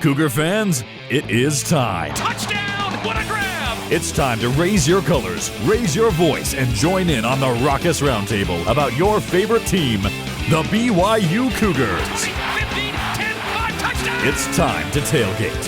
Cougar fans, it is time. Touchdown! What a grab! It's time to raise your colors, raise your voice, and join in on the Raucous Roundtable about your favorite team, the BYU Cougars. 20, 15, 10, 5, touchdown! It's time to tailgate.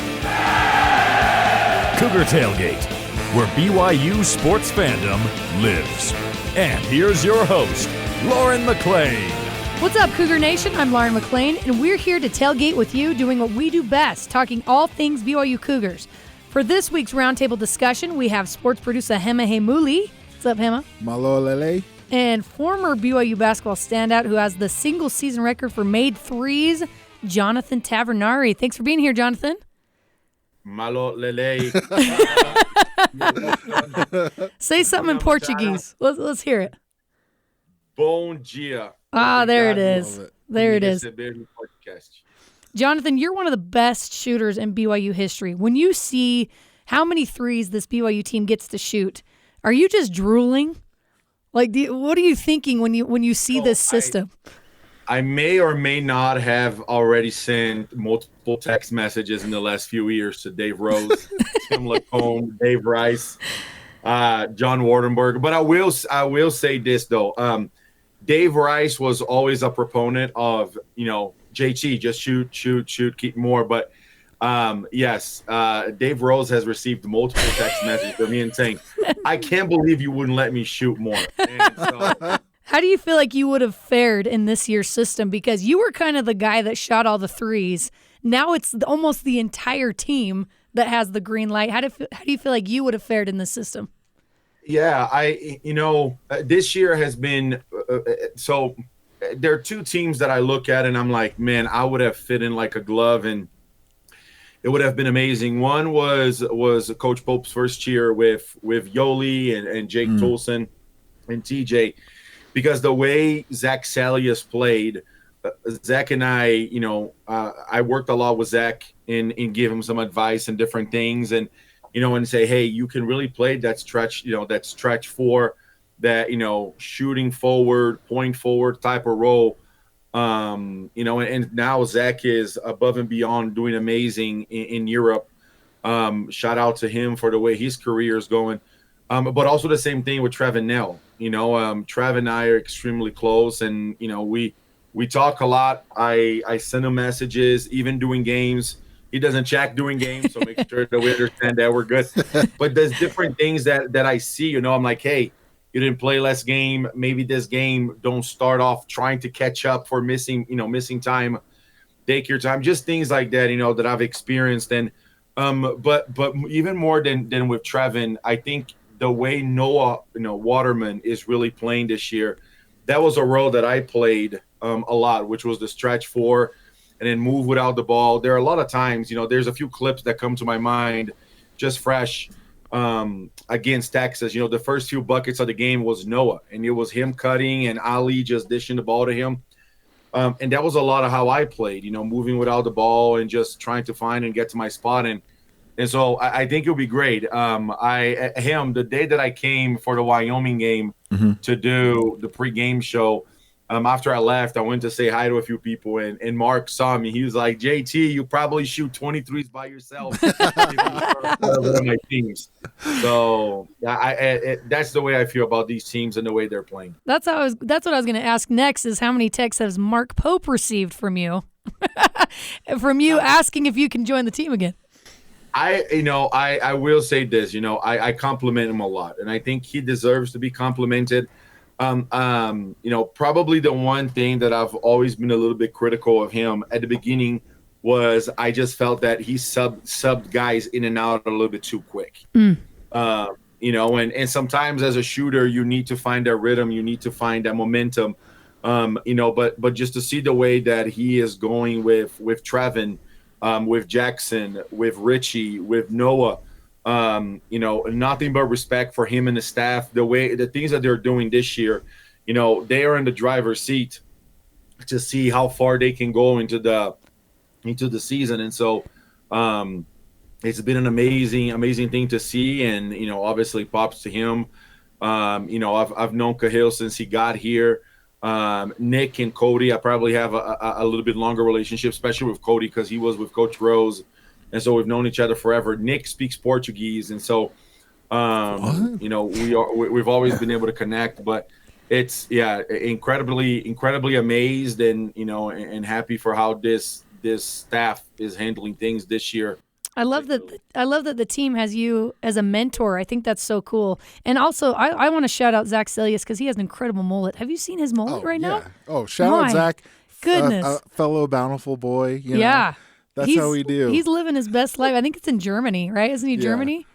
Cougar Tailgate, where BYU sports fandom lives. And here's your host, Lauren McLean. What's up, Cougar Nation? I'm Lauren McLean, and we're here to tailgate with you, doing what we do best, talking all things BYU Cougars. For this week's roundtable discussion, we have sports producer Hema Heimuli. What's up, Hema? Malo Lele. And former BYU basketball standout who has the single season record for made threes, Jonathan Tavernari. Thanks for being here, Jonathan. Malo Lele. Say something in Portuguese. Let's hear it. Bom dia. Ah, there it is. There it is. Jonathan, you're one of the best shooters in BYU history. When you see how many threes this BYU team gets to shoot, are you just drooling? Like, what are you thinking when you see this system? I may or may not have already sent multiple text messages in the last few years to Dave Rose, Tim Lacombe, Dave Rice, John Wardenberg. But I will say this though. Dave Rice was always a proponent of, JT, just shoot, keep more. But yes, Dave Rose has received multiple text messages from me and saying, I can't believe you wouldn't let me shoot more. And so, how do you feel like you would have fared in this year's system? Because you were kind of the guy that shot all the threes. Now it's almost the entire team that has the green light. How do you feel like you would have fared in this system? Yeah, this year has been so there are two teams that I look at and I'm like, man, I would have fit in like a glove and it would have been amazing. One was Coach Pope's first year with Yoli and Jake Toulson and TJ, because the way Zach Salius played, Zach and I, I worked a lot with Zach and give him some advice and different things and and say, hey, you can really play that stretch, that stretch four, that, shooting forward, point forward type of role. And now Zach is above and beyond doing amazing in Europe. Shout out to him for the way his career is going. But also the same thing with Trav and Nell. Trav and I are extremely close and, we talk a lot. I send him messages, even doing games. He doesn't check during games, so make sure that we understand that we're good. But there's different things that I see. I'm like, hey, you didn't play last game. Maybe this game don't start off trying to catch up for missing time. Take your time. Just things like that, that I've experienced. And but even more than with Trevin, I think the way Noah, Waterman is really playing this year, that was a role that I played a lot, which was the stretch four. And then move without the ball. There are a lot of times, there's a few clips that come to my mind just fresh against Texas. The first few buckets of the game was Noah, and it was him cutting and Ali just dishing the ball to him. And that was a lot of how I played, moving without the ball and just trying to find and get to my spot. And so I think it'll be great. The day that I came for the Wyoming game to do the pregame show, after I left, I went to say hi to a few people, and Mark saw me. He was like, JT, you probably shoot 23s by yourself. One of my teams. So that's the way I feel about these teams and the way they're playing. That's what I was going to ask next is how many texts has Mark Pope received from you? Asking if you can join the team again. I will say this, I compliment him a lot, and I think he deserves to be complimented. Probably the one thing that I've always been a little bit critical of him at the beginning was I just felt that he subbed guys in and out a little bit too quick. And sometimes as a shooter, you need to find that rhythm, you need to find that momentum. But just to see the way that he is going with Trevin, with Jackson, with Richie, with Noah, nothing but respect for him and the staff. The things that they're doing this year, they are in the driver's seat to see how far they can go into the season. And so it's been an amazing thing to see. And, obviously props to him. I've known Cahill since he got here. Nick and Cody, I probably have a little bit longer relationship, especially with Cody, because he was with Coach Rose and so we've known each other forever. Nick speaks Portuguese, and so we've always been able to connect. But it's incredibly amazed and happy for how this staff is handling things this year. I love that the team has you as a mentor. I think that's so cool. And also, I want to shout out Zach Celius because he has an incredible mullet. Have you seen his mullet now? Oh, shout out Zach. Goodness. A fellow bountiful boy. You know, that's how we do. He's living his best life. I think it's in Germany, right? Isn't he Germany?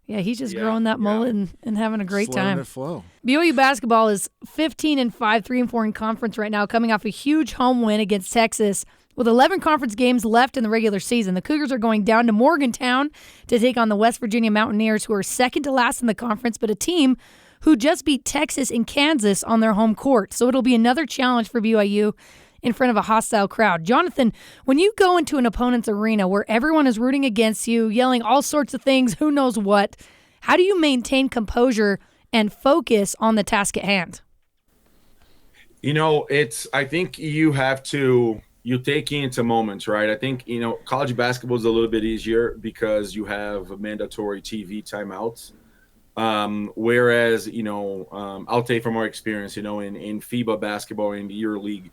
Yeah, he's just growing that mullet and having a great time. Letting it flow. BYU basketball is 15-5, 3-4 in conference right now, coming off a huge home win against Texas. With 11 conference games left in the regular season, the Cougars are going down to Morgantown to take on the West Virginia Mountaineers, who are second to last in the conference, but a team who just beat Texas and Kansas on their home court. So it'll be another challenge for BYU in front of a hostile crowd. Jonathan, when you go into an opponent's arena where everyone is rooting against you, yelling all sorts of things, who knows what, how do you maintain composure and focus on the task at hand? I think you have to – you take into moments, right? I think, college basketball is a little bit easier because you have mandatory TV timeouts. Whereas, I'll take from our experience, in FIBA basketball, in the EuroLeague,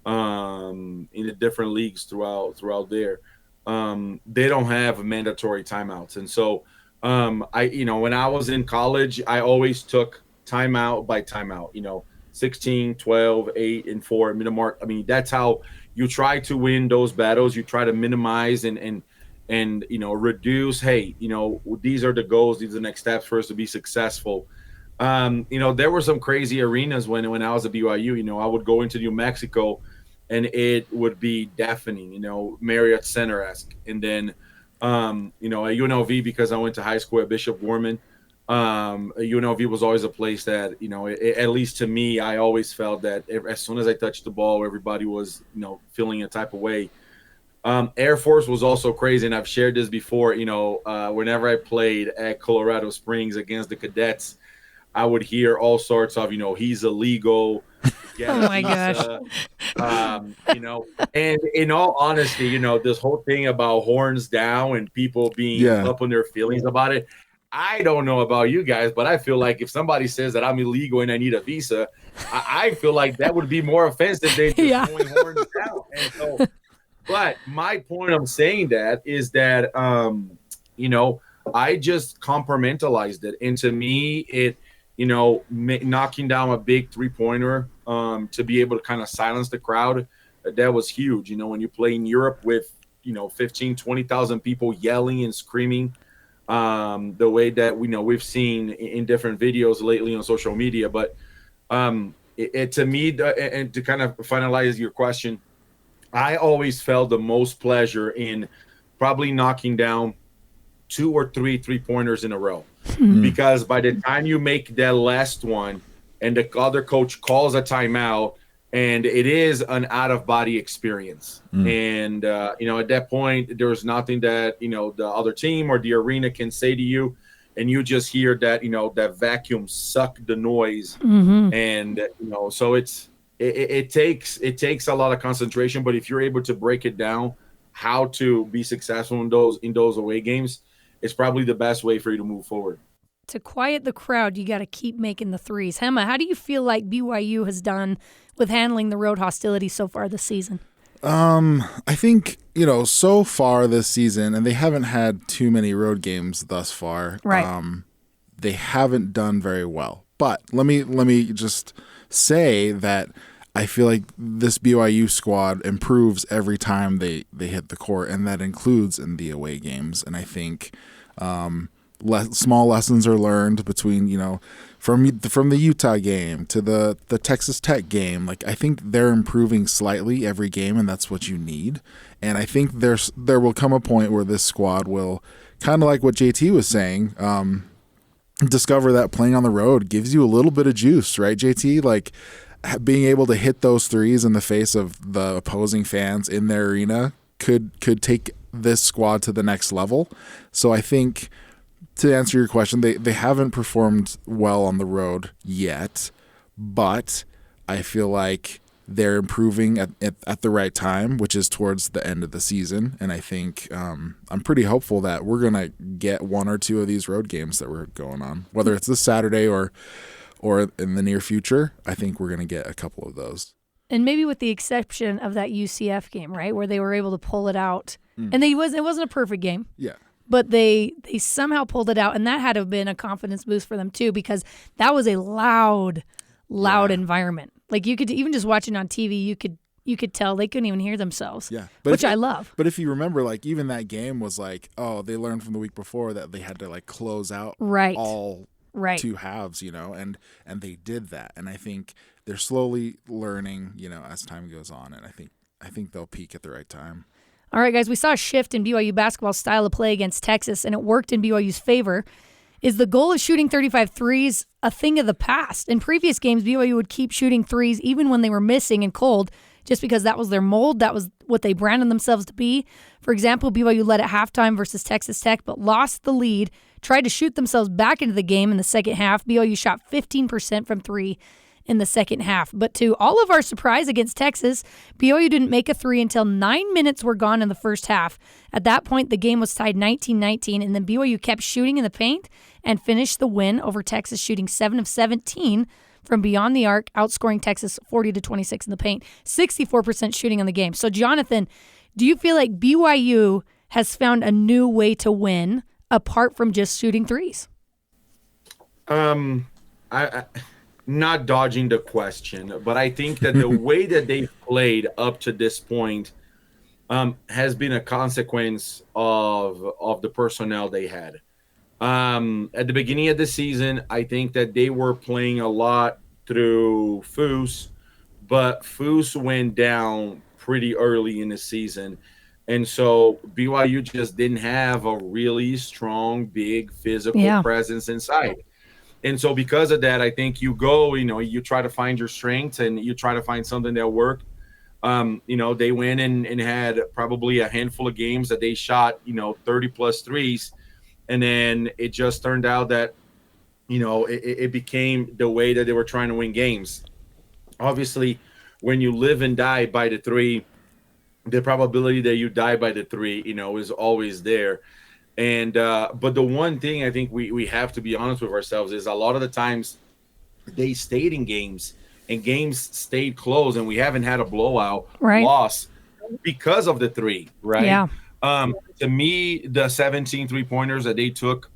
in the different leagues throughout there, they don't have mandatory timeouts. And so, when I was in college, I always took timeout by timeout, 16, 12, 8, and 4 minute mark. I mean, that's how you try to win those battles. You try to minimize and reduce. Hey, these are the goals. These are the next steps for us to be successful. There were some crazy arenas when I was at BYU. I would go into New Mexico, and it would be deafening. Marriott Center-esque, and then at UNLV, because I went to high school at Bishop Gorman. UNLV was always a place that, at least to me, I always felt that as soon as I touched the ball, everybody was, feeling a type of way. Air Force was also crazy, and I've shared this before. Whenever I played at Colorado Springs against the cadets, I would hear all sorts of, he's illegal. Oh my gosh. And in all honesty, this whole thing about horns down and people being up on their feelings about it. I don't know about you guys, but I feel like if somebody says that I'm illegal and I need a visa, I feel like that would be more offensive than just going horns down. And so, but my point of saying that is that, I just compartmentalized it. And to me, it, knocking down a big 3-pointer to be able to kind of silence the crowd, that was huge. When you play in Europe with, 15, 20,000 people yelling and screaming, the way that we've seen in different videos lately on social media. But to me, and to kind of finalize your question, I always felt the most pleasure in probably knocking down 2 or 3 3-pointers in a row. Because by the time you make that last one and the other coach calls a timeout, and it is an out-of-body experience. And, at that point, there's nothing that, the other team or the arena can say to you. And you just hear that, that vacuum suck the noise. And, so it takes a lot of concentration. But if you're able to break it down, how to be successful in those away games, it's probably the best way for you to move forward. To quiet the crowd, you got to keep making the threes. Hema, how do you feel like BYU has done with handling the road hostility so far this season? I think, so far this season, and they haven't had too many road games thus far. Right. They haven't done very well. But let me just say that I feel like this BYU squad improves every time they hit the court, and that includes in the away games. And I think small lessons are learned between, from the Utah game to the Texas Tech game. Like, I think they're improving slightly every game, and that's what you need. And I think there will come a point where this squad will, kind of like what JT was saying, discover that playing on the road gives you a little bit of juice, right, JT? Like, being able to hit those threes in the face of the opposing fans in their arena could take this squad to the next level. So I think, to answer your question, they haven't performed well on the road yet, but I feel like they're improving at the right time, which is towards the end of the season. And I think I'm pretty hopeful that we're going to get one or two of these road games that we're going on, whether it's this Saturday or in the near future. I think we're going to get a couple of those. And maybe with the exception of that UCF game, right, where they were able to pull it out. And it wasn't a perfect game. Yeah. But they somehow pulled it out, and that had to have been a confidence boost for them too, because that was a loud environment. Like you could even just watching on TV, you could tell they couldn't even hear themselves. Yeah, which I love. But if you remember, like even that game was like, oh, they learned from the week before that they had to like close out all two halves, and they did that. And I think they're slowly learning, as time goes on, and I think they'll peak at the right time. All right, guys, we saw a shift in BYU basketball style of play against Texas, and it worked in BYU's favor. Is the goal of shooting 35 threes a thing of the past? In previous games, BYU would keep shooting threes even when they were missing and cold, just because that was their mold. That was what they branded themselves to be. For example, BYU led at halftime versus Texas Tech, but lost the lead, tried to shoot themselves back into the game in the second half. BYU shot 15% from three in the second half. But to all of our surprise against Texas, BYU didn't make a three until 9 minutes were gone in the first half. At that point, the game was tied 19-19, and then BYU kept shooting in the paint and finished the win over Texas, shooting 7 of 17 from beyond the arc, outscoring Texas 40-26 in the paint, 64% shooting in the game. So, Jonathan, do you feel like BYU has found a new way to win apart from just shooting threes? Not dodging the question, but I think that the way that they've played up to this point has been a consequence of the personnel they had. At the beginning of the season, I think that they were playing a lot through Foose, but Foose went down pretty early in the season. And so BYU just didn't have a really strong, big physical presence inside. And so because of that, I think you go, you try to find your strengths and you try to find something that'll work. They went and had probably a handful of games that they shot, 30-plus threes. And then it just turned out that, it became the way that they were trying to win games. Obviously, when you live and die by the three, the probability that you die by the three, is always there. And but the one thing I think we have to be honest with ourselves is a lot of the times they stayed in games and games stayed close, and we haven't had a blowout loss because of the three, right? Yeah. To me, the 17 3-pointers that they took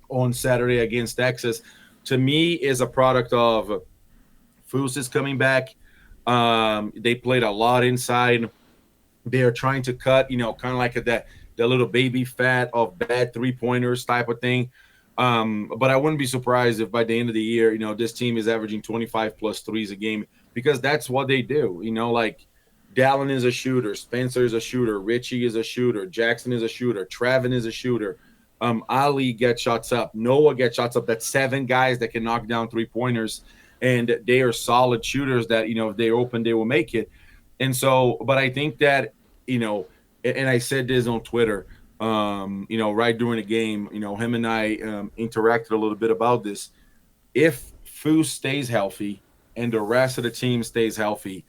on Saturday against Texas, to me, is a product of Foose is coming back. They played a lot inside. They are trying to cut, kind of like the little baby fat of bad 3-pointers type of thing. But I wouldn't be surprised if by the end of the year, this team is averaging 25-plus threes a game, because that's what they do. Like Dallin is a shooter, Spencer is a shooter, Richie is a shooter, Jackson is a shooter, Travin is a shooter. Ali gets shots up, Noah gets shots up. That's 7 guys that can knock down 3-pointers, and they are solid shooters that, if they open, they will make it. And so, but I think that, and I said this on Twitter, right during the game, him and I interacted a little bit about this. If Foose stays healthy and the rest of the team stays healthy,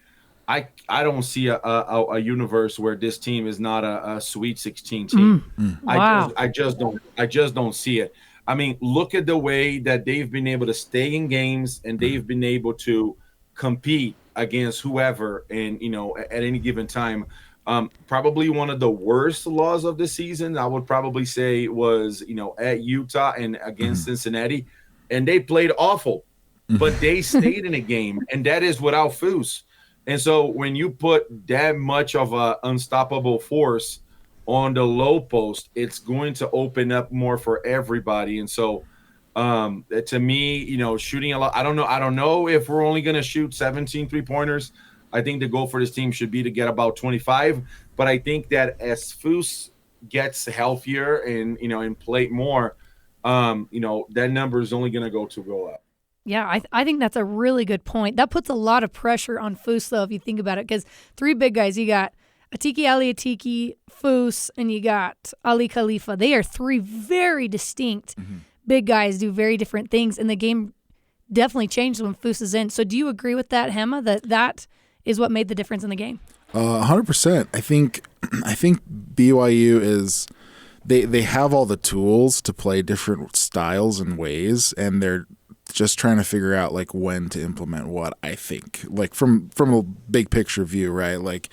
I don't see a universe where this team is not a Sweet 16 team. Wow. I just don't see it. I mean, look at the way that they've been able to stay in games, and they've been able to compete against whoever, and at any given time. Probably one of the worst losses of the season, I would probably say, was at Utah and against Cincinnati, and they played awful, but they stayed in a game, and that is without Foose. And so when you put that much of an unstoppable force on the low post, it's going to open up more for everybody. And so to me, shooting a lot, I don't know if we're only going to shoot 17 3-pointers. I think the goal for this team should be to get about 25. But I think that as Foose gets healthier and play more, that number is only going to go up. Yeah, I think that's a really good point. That puts a lot of pressure on Foose, though, if you think about it, because 3 big guys, you got Atiki Ali Atiki, Foose, and you got Ali Khalifa. They are 3 very distinct big guys, do very different things, and the game definitely changed when Foose is in. So do you agree with that, Hema, that is what made the difference in the game. 100%. I think BYU is they have all the tools to play different styles and ways, and they're just trying to figure out like when to implement what. I think like from a big picture view, right? Like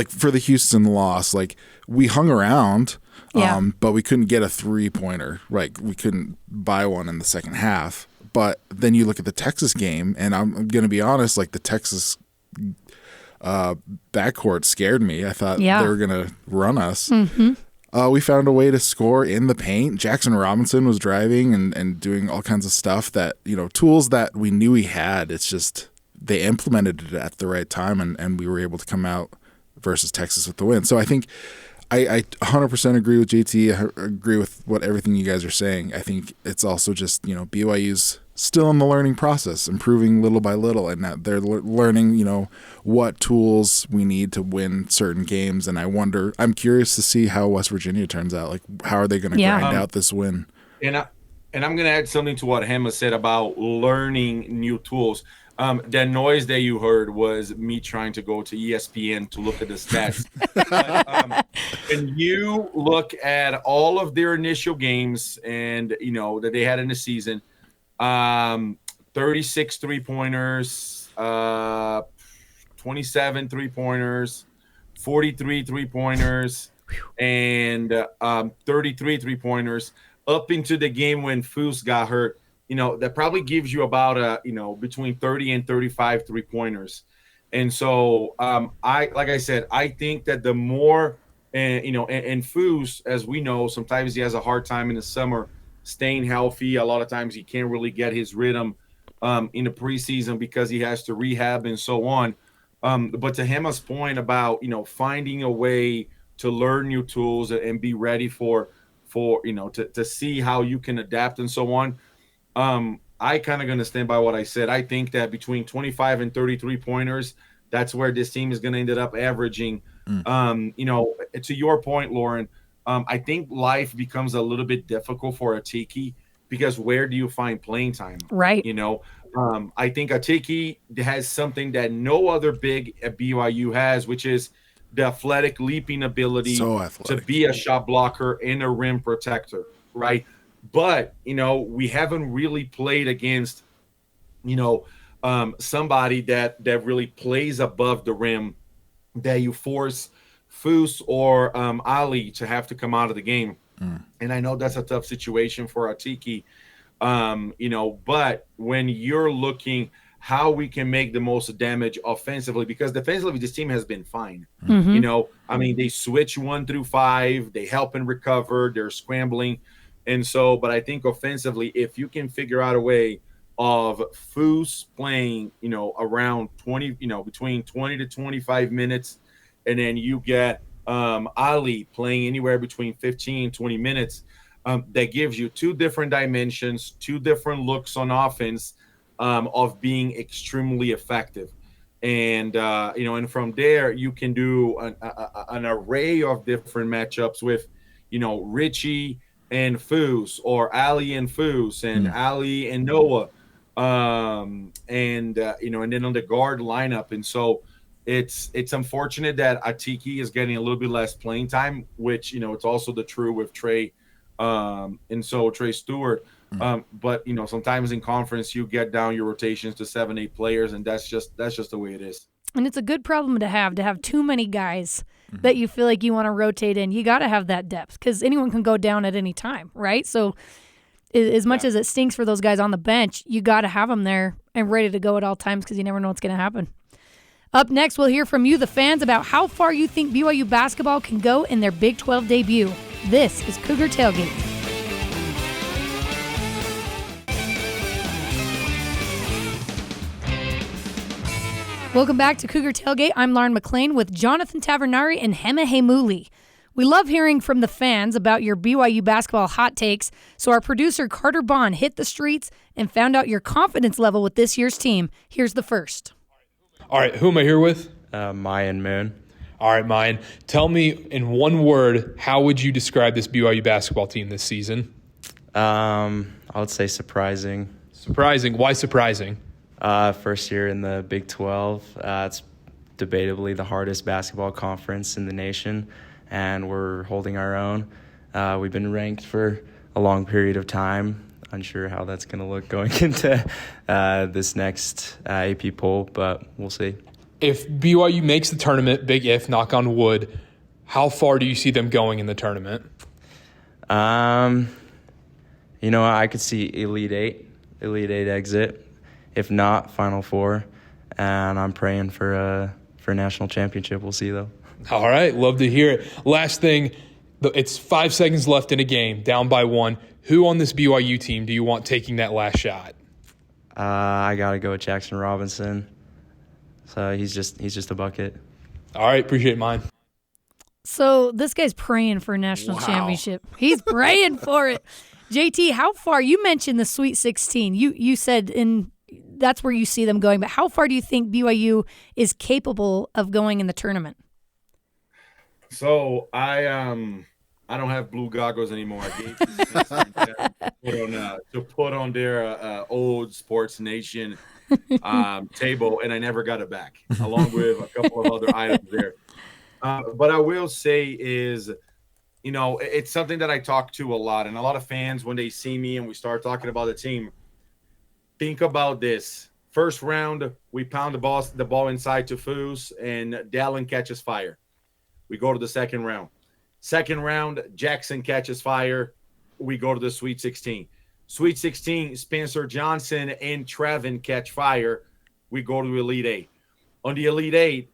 for the Houston loss, like we hung around. But we couldn't get a 3-pointer. Like we couldn't buy one in the second half. But then you look at the Texas game, and I'm going to be honest, like the Texas backcourt scared me. I thought they were going to run us. Mm-hmm. We found a way to score in the paint. Jackson Robinson was driving and doing all kinds of stuff that, tools that we knew he had. It's just they implemented it at the right time, and we were able to come out versus Texas with the win. So I think I 100% agree with JT. I agree with everything you guys are saying. I think it's also just, BYU's still in the learning process, improving little by little, and that they're learning, what tools we need to win certain games. And I'm curious to see how West Virginia turns out. Like, how are they going to grind out this win? And I'm going to add something to what Hema said about learning new tools. That noise that you heard was me trying to go to ESPN to look at the stats. When you look at all of their initial games and, that they had in the season, 36 3-pointers, 27 3-pointers, 43 3-pointers, and 33 3-pointers up into the game when Foose got hurt. That probably gives you about between 30 and 35 3-pointers. And so I think that the more, and Foose, as we know, sometimes he has a hard time in the summer staying healthy. A lot of times he can't really get his rhythm in the preseason because he has to rehab and so on. But to Hema's point about, finding a way to learn new tools and be ready for to see how you can adapt and so on. I kind of going to stand by what I said. I think that between 25 and 33 pointers, that's where this team is going to end up averaging. To your point, Lauren, I think life becomes a little bit difficult for Atiki because where do you find playing time? Right. I think Atiki has something that no other big at BYU has, which is the athletic leaping ability to be a shot blocker and a rim protector, right? But, we haven't really played against, somebody that really plays above the rim, that you force Foose or Ali to have to come out of the game. And I know that's a tough situation for Atiki, but when you're looking how we can make the most damage offensively, because defensively this team has been fine. Mm-hmm. They switch 1 through 5, they help and recover, they're scrambling. And so, but I think offensively, if you can figure out a way of Foose playing, around 20, between 20 to 25 minutes, and then you get Ali playing anywhere between 15 and 20 minutes, that gives you 2 different dimensions, 2 different looks on offense of being extremely effective. And, and from there, you can do an array of different matchups with, Richie and Foose, or Ali and Foose, and Ali and Noah, and then on the guard lineup. And so it's unfortunate that Atiki is getting a little bit less playing time, which, it's also the true with Trey, and so Trey Stewart. But, sometimes in conference you get down your rotations to 7-8 players, and that's just the way it is. And it's a good problem to have too many guys that you feel like you want to rotate in. You got to have that depth because anyone can go down at any time, right? So as much as it stinks for those guys on the bench, you got to have them there and ready to go at all times because you never know what's going to happen. Up next, we'll hear from you, the fans, about how far you think BYU basketball can go in their Big 12 debut. This is Cougar Tailgate. Welcome back to Cougar Tailgate. I'm Lauren McLean with Jonathan Tavernari and Hema Heimuli. We love hearing from the fans about your BYU basketball hot takes, so our producer Carter Bond hit the streets and found out your confidence level with this year's team. Here's the first. All right, who am I here with? Mayan Moon. All right, Mayan. Tell me in one word, how would you describe this BYU basketball team this season? I would say surprising. Surprising? Why surprising? First year in the Big 12. It's debatably the hardest basketball conference in the nation, and we're holding our own. We've been ranked for a long period of time. Unsure how that's going to look going into this next AP poll, but we'll see. If BYU makes the tournament, big if, knock on wood, how far do you see them going in the tournament? I could see Elite Eight exit. If not, Final Four. And I'm praying for a national championship. We'll see, though. All right, love to hear it. Last thing, it's 5 seconds left in a game, down by 1. Who on this BYU team do you want taking that last shot? I got to go with Jackson Robinson. So he's just a bucket. All right, appreciate mine. So this guy's praying for a national championship. He's praying for it. JT, how far? You mentioned the Sweet 16. You said that's where you see them going, but how far do you think BYU is capable of going in the tournament? So I don't have blue goggles anymore. I gave to put on their old Sports Nation table, and I never got it back, along with a couple of other items there. But I will say is, it's something that I talk to a lot, and a lot of fans, when they see me and we start talking about the team, think about this. First round, we pound the ball inside to Foos, and Dallin catches fire. We go to the second round. Second round, Jackson catches fire. We go to the Sweet 16. Sweet 16, Spencer Johnson and Trevin catch fire. We go to Elite 8. On the Elite 8,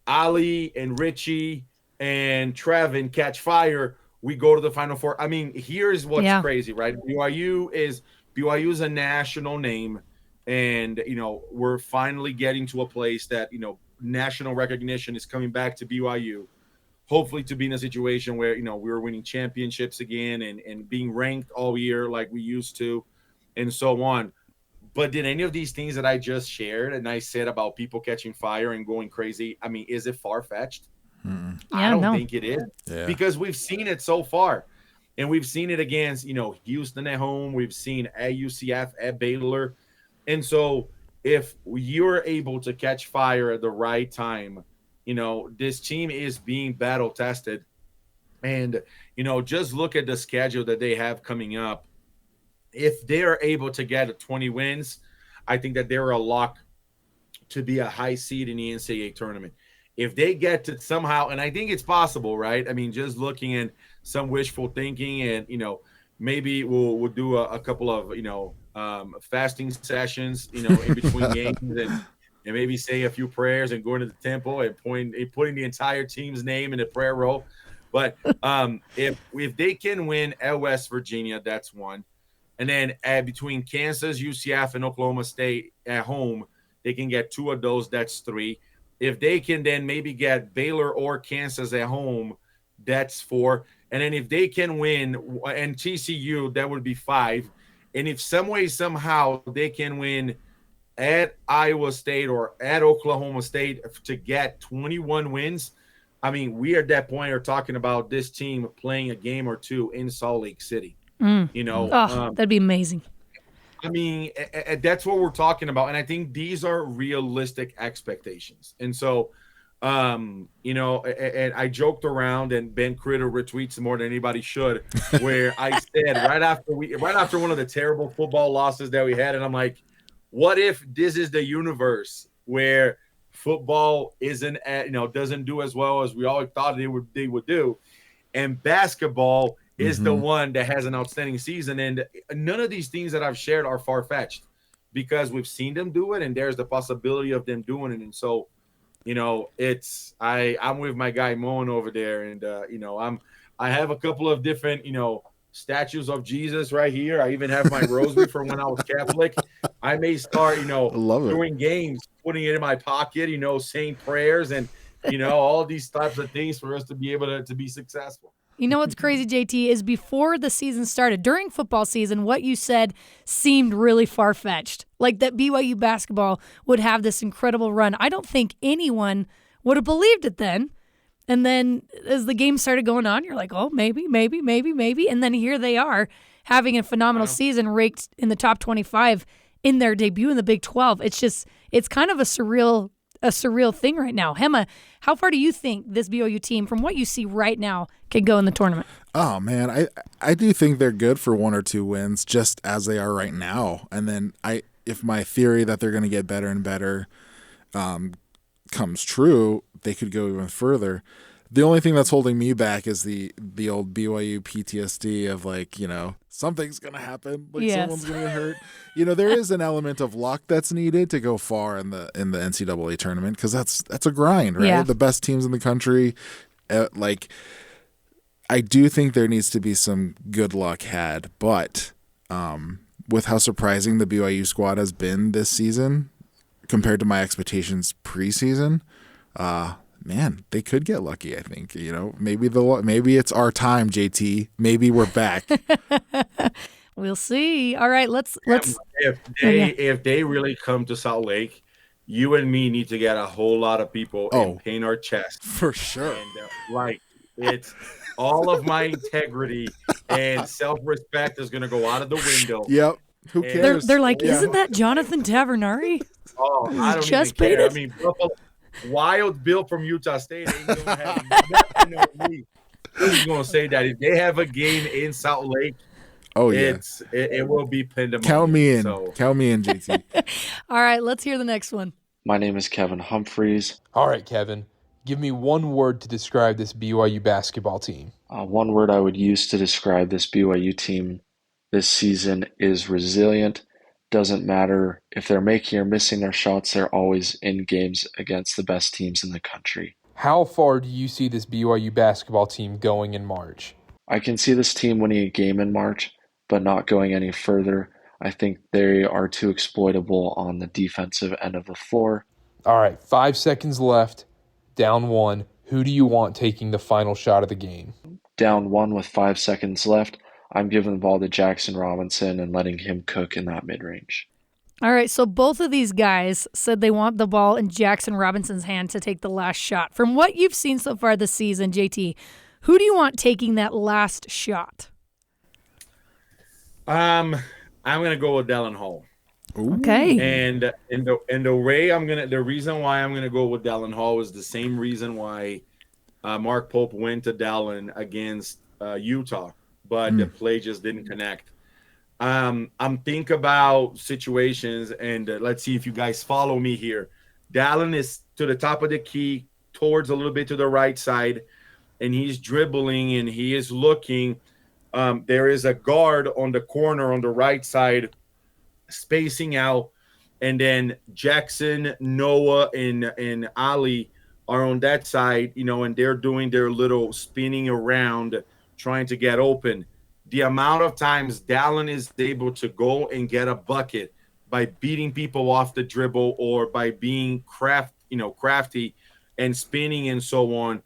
Ali and Richie and Trevin catch fire. We go to the Final Four. I mean, here's what's crazy, right? BYU is a national name, and, we're finally getting to a place that, national recognition is coming back to BYU. Hopefully to be in a situation where, we're winning championships again and being ranked all year like we used to and so on. But did any of these things that I just shared and I said about people catching fire and going crazy, I mean, is it far-fetched? I don't think it is because we've seen it so far. And we've seen it against, Houston at home. We've seen at UCF, at Baylor. And so if you're able to catch fire at the right time, this team is being battle tested. And, just look at the schedule that they have coming up. If they're able to get 20 wins, I think that they're a lock to be a high seed in the NCAA tournament. If they get to somehow, and I think it's possible, right? I mean, just looking at some wishful thinking and, maybe we'll do a couple of, fasting sessions, in between games and maybe say a few prayers and go into the temple and putting the entire team's name in the prayer roll. But if they can win at West Virginia, that's one. And then between Kansas, UCF, and Oklahoma State at home, they can get 2 of those. That's 3. If they can then maybe get Baylor or Kansas at home, that's 4. And then if they can win and TCU, that would be 5. And if some way, somehow they can win at Iowa State or at Oklahoma State to get 21 wins, I mean, we at that point are talking about this team playing a game or 2 in Salt Lake City. That'd be amazing. I mean, that's what we're talking about. And I think these are realistic expectations. And so, and I joked around, and Ben Critter retweets more than anybody should, where I said right after one of the terrible football losses that we had, and I'm like, what if this is the universe where football doesn't do as well as we all thought they would do, and basketball is the one that has an outstanding season? And none of these things that I've shared are far-fetched because we've seen them do it, and there's the possibility of them doing it. And so, I'm with my guy Moen over there, and I have a couple of different statues of Jesus right here. I even have my rosary from when I was Catholic. I may start during games putting it in my pocket, saying prayers and all these types of things for us to be able to be successful. You know what's crazy, JT, is before the season started, during football season, what you said seemed really far-fetched. Like that BYU basketball would have this incredible run. I don't think anyone would have believed it then. And then as the game started going on, you're like, oh, maybe. And then here they are having a phenomenal season, ranked in the top 25 in their debut in the Big 12. It's kind of a surreal a surreal thing right now. Hema, how far do you think this BYU team, from what you see right now, can go in the tournament? Oh, man, I do think they're good for 1 or 2 wins just as they are right now. And then if my theory that they're going to get better and better comes true, they could go even further. The only thing that's holding me back is the old BYU PTSD of like, something's going to happen. Like someone's going to get hurt. There is an element of luck that's needed to go far in the NCAA tournament because that's a grind, right? Yeah. The best teams in the country, I do think there needs to be some good luck had, but with how surprising the BYU squad has been this season compared to my expectations preseason, man, they could get lucky. I think maybe it's our time, JT. Maybe we're back. We'll see. All right, let's. If they really come to Salt Lake, you and me need to get a whole lot of people and paint our chest for sure. And it's all of my integrity and self-respect is going to go out of the window. Yep. Who cares? They're like, isn't that Jonathan Tavernari? Oh, I don't even care. I mean, Wild Bill from Utah State ain't going to have nothing on me. Who's going to say that? If they have a game in Salt Lake, it will be pandemonium. Count me in. Count me in, JT. All right, let's hear the next one. My name is Kevin Humphreys. All right, Kevin. Give me one word to describe this BYU basketball team. One word I would use to describe this BYU team this season is resilient. Doesn't matter if they're making or missing their shots, they're always in games against the best teams in the country. How far do you see this BYU basketball team going in March? I can see this team winning a game in March, but not going any further. I think they are too exploitable on the defensive end of the floor. All right, 5 seconds left. Down 1. Who do you want taking the final shot of the game? Down 1 with 5 seconds left. I'm giving the ball to Jackson Robinson and letting him cook in that mid-range. All right, so both of these guys said they want the ball in Jackson Robinson's hand to take the last shot. From what you've seen so far this season, JT, who do you want taking that last shot? I'm going to go with Dallin Hall. Ooh. Okay. And the reason why I'm gonna go with Dallin Hall is the same reason why Mark Pope went to Dallin against Utah, but the play just didn't connect. I'm thinking about situations, and let's see if you guys follow me here. Dallin is to the top of the key, towards a little bit to the right side, and he's dribbling and he is looking. There is a guard on the corner on the right side, spacing out, and then Jackson, Noah, and Ali are on that side, and they're doing their little spinning around, trying to get open. The amount of times Dallin is able to go and get a bucket by beating people off the dribble or by being crafty and spinning and so on.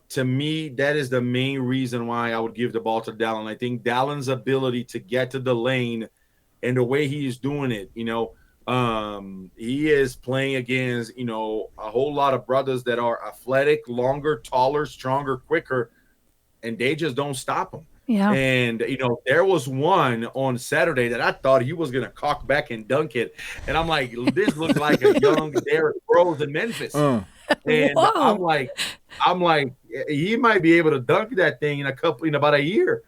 To me, that is the main reason why I would give the ball to Dallin. I think Dallin's ability to get to the lane and the way he's doing it, he is playing against, a whole lot of brothers that are athletic, longer, taller, stronger, quicker, and they just don't stop him. Yeah. And, there was one on Saturday that I thought he was going to cock back and dunk it. And I'm like, this looks like a young Derrick Rose in Memphis. And I'm like, he might be able to dunk that thing in about a year.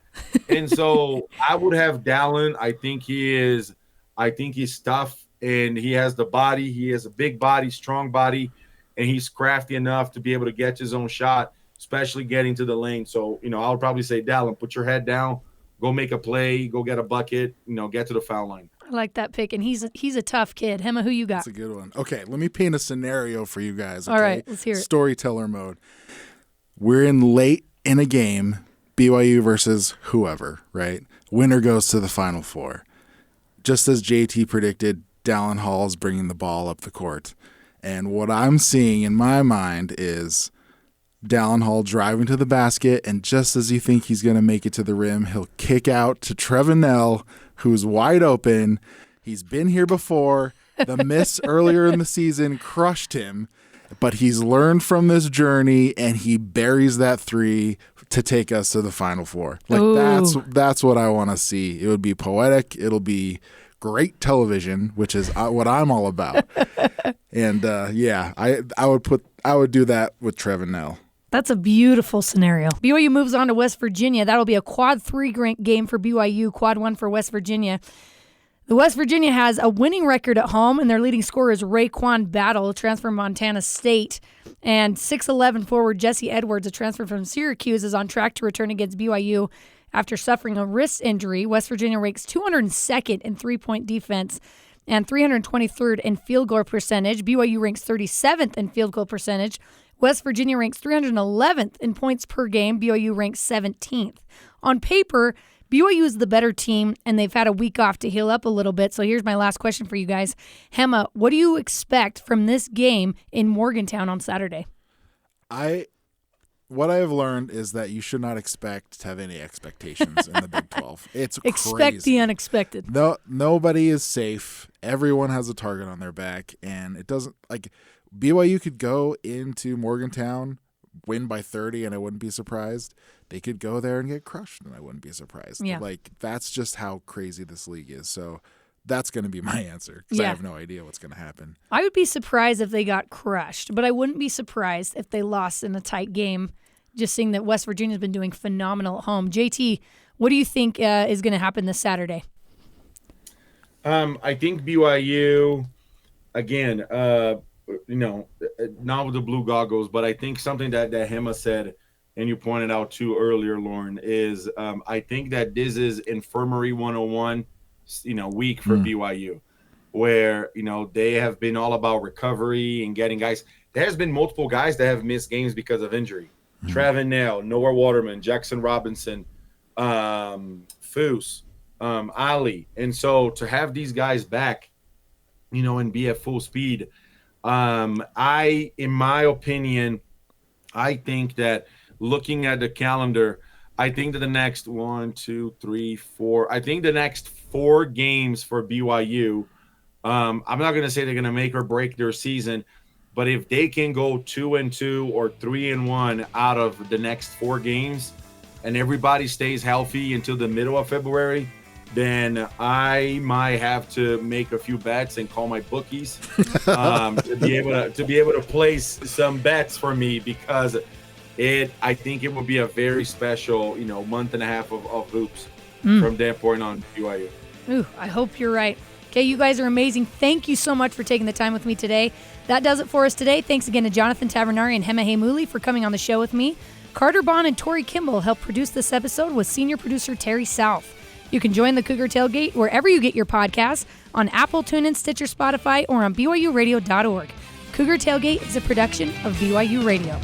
And so I would have Dallin. I think he's tough, and he has the body. He has a big body, strong body, and he's crafty enough to be able to get his own shot, especially getting to the lane. So, I would probably say, Dallin, put your head down, go make a play, go get a bucket, get to the foul line. I like that pick, and he's a tough kid. Hema, who you got? That's a good one. Okay, let me paint a scenario for you guys. Okay? All right, let's hear it. Storyteller mode. We're in late in a game, BYU versus whoever, right? Winner goes to the Final Four. Just as JT predicted, Dallin Hall is bringing the ball up the court. And what I'm seeing in my mind is Dallin Hall driving to the basket, and just as you think he's going to make it to the rim, he'll kick out to Trevenell, who's wide open. He's been here before. The miss earlier in the season crushed him, but he's learned from this journey, and he buries that three to take us to the Final Four. Like, that's what I want to see. It would be poetic. It'll be great television, which is what I'm all about. And I would do that with Trevin Nell. That's a beautiful scenario. BYU moves on to West Virginia. That'll be a quad 3 game for BYU, quad 1 for West Virginia. The West Virginia has a winning record at home, and their leading scorer is Raekwon Battle, a transfer from Montana State. And 6'11" forward Jesse Edwards, a transfer from Syracuse, is on track to return against BYU after suffering a wrist injury. West Virginia ranks 202nd in three-point defense and 323rd in field goal percentage. BYU ranks 37th in field goal percentage. West Virginia ranks 311th in points per game. BYU ranks 17th. On paper, BYU is the better team, and they've had a week off to heal up a little bit. So here's my last question for you guys. Hema, what do you expect from this game in Morgantown on Saturday? What I have learned is that you should not expect to have any expectations in the Big 12. It's Expect crazy. the unexpected. No, nobody is safe. Everyone has a target on their back, and it doesn't BYU could go into Morgantown, win by 30, and I wouldn't be surprised. They could go there and get crushed, and I wouldn't be surprised. Yeah. That's just how crazy this league is. So that's going to be my answer because I have no idea what's going to happen. I would be surprised if they got crushed, but I wouldn't be surprised if they lost in a tight game, just seeing that West Virginia's been doing phenomenal at home. JT, what do you think is going to happen this Saturday? I think BYU, again, not with the blue goggles, but I think something that Hema said, and you pointed out too earlier, Lauren, is I think that this is Infirmary 101, week for BYU, where, they have been all about recovery and getting guys. There has been multiple guys that have missed games because of injury. Trevin Nell, Noah Waterman, Jackson Robinson, Foose, Ali. And so to have these guys back, and be at full speed, in my opinion, I think that looking at the calendar, I think that the next 4 games for BYU, I'm not going to say they're going to make or break their season, but if they can go 2-2 or 3-1 out of the next 4 games and everybody stays healthy until the middle of February, then I might have to make a few bets and call my bookies to be able to place some bets for me, because I think it will be a very special month and a half of hoops from that point on BYU. Ooh, I hope you're right. Okay, you guys are amazing. Thank you so much for taking the time with me today. That does it for us today. Thanks again to Jonathan Tavernari and Hema Heimuli for coming on the show with me. Carter Bond and Tori Kimball helped produce this episode with senior producer Terry South. You can join the Cougar Tailgate wherever you get your podcasts, on Apple, TuneIn, Stitcher, Spotify, or on BYURadio.org. Cougar Tailgate is a production of BYU Radio.